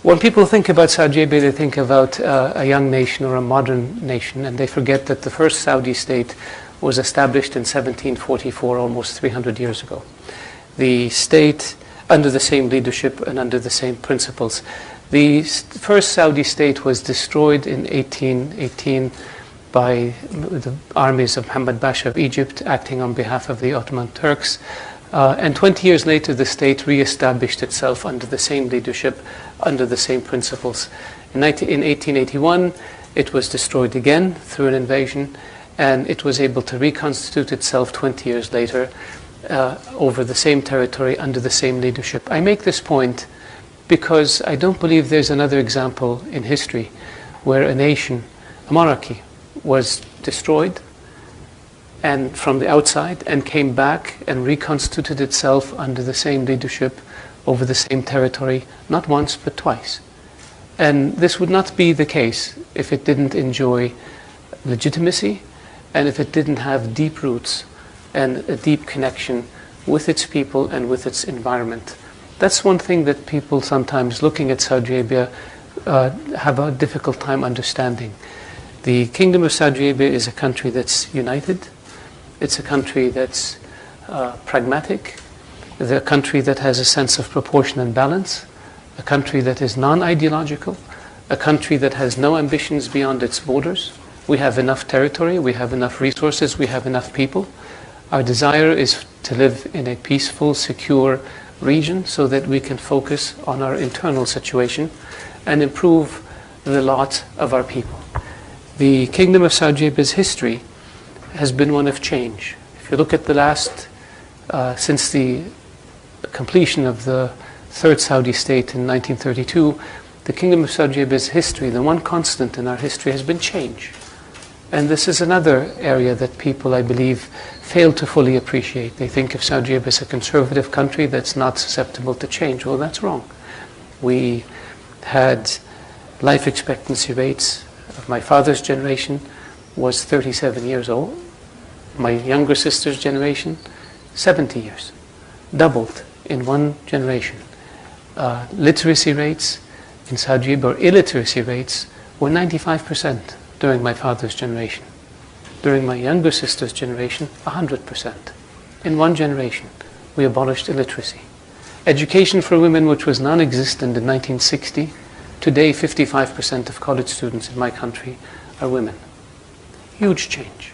When people think about Saudi Arabia, they think about a young nation or a modern nation, and they forget that the first Saudi state was established in 1744, almost 300 years ago. The state, under the same leadership and under the same principles. The first Saudi state was destroyed in 1818 by the armies of Muhammad Pasha of Egypt, acting on behalf of the Ottoman Turks. And 20 years later, the state re-established itself under the same leadership, under the same principles. In 1881, it was destroyed again through an invasion, and it was able to reconstitute itself 20 years later over the same territory, under the same leadership. I make this point because I don't believe there's another example in history where a nation, a monarchy, was destroyed and from the outside, and came back and reconstituted itself under the same leadership over the same territory, not once but twice. And this would not be the case if it didn't enjoy legitimacy and if it didn't have deep roots and a deep connection with its people and with its environment. That's one thing that people sometimes looking at Saudi Arabia have a difficult time understanding. The Kingdom of Saudi Arabia is a country that's united. It's a country that's pragmatic, a country that has a sense of proportion and balance, a country that is non-ideological, a country that has no ambitions beyond its borders. We have enough territory, we have enough resources, we have enough people. Our desire is to live in a peaceful, secure region so that we can focus on our internal situation and improve the lot of our people. The Kingdom of Saudi Arabia's history has been one of change. If you look at the last, since the completion of the third Saudi state in 1932, the Kingdom of Saudi Arabia's history, the one constant in our history, has been change. And this is another area that people, I believe, fail to fully appreciate. They think of Saudi Arabia as a conservative country that's not susceptible to change. Well, that's wrong. We had life expectancy rates of my father's generation was 37 years old. My younger sister's generation, 70 years. Doubled in one generation. Literacy rates in Saudi Arabia, or illiteracy rates, were 95% during my father's generation. During my younger sister's generation, 100%. In one generation, we abolished illiteracy. Education for women, which was non-existent in 1960, today 55% of college students in my country are women. Huge change.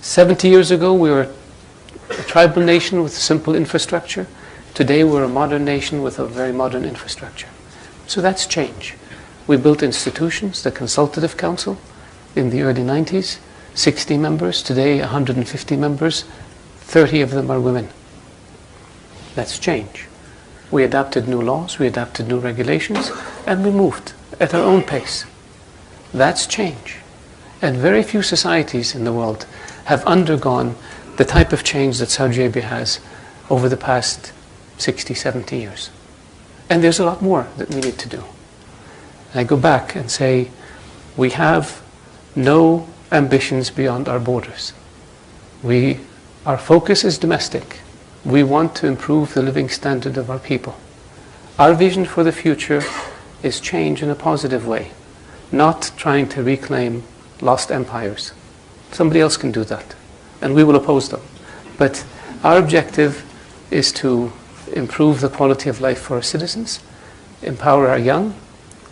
70 years ago, we were a tribal nation with simple infrastructure. Today, we're a modern nation with a very modern infrastructure. So that's change. We built institutions, the Consultative Council, in the early 90s, 60 members, today 150 members, 30 of them are women. That's change. We adapted new laws, we adapted new regulations, and we moved at our own pace. That's change. And very few societies in the world have undergone the type of change that Saudi Arabia has over the past 60, 70 years. And there's a lot more that we need to do. And I go back and say, we have no ambitions beyond our borders. Our focus is domestic. We want to improve the living standard of our people. Our vision for the future is change in a positive way, not trying to reclaim lost empires. Somebody else can do that, and we will oppose them. But our objective is to improve the quality of life for our citizens, empower our young,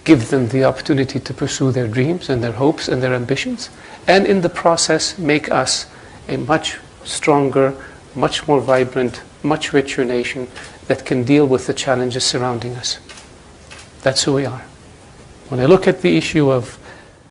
give them the opportunity to pursue their dreams and their hopes and their ambitions, and in the process make us a much stronger, much more vibrant, much richer nation that can deal with the challenges surrounding us. That's who we are. When I look at the issue of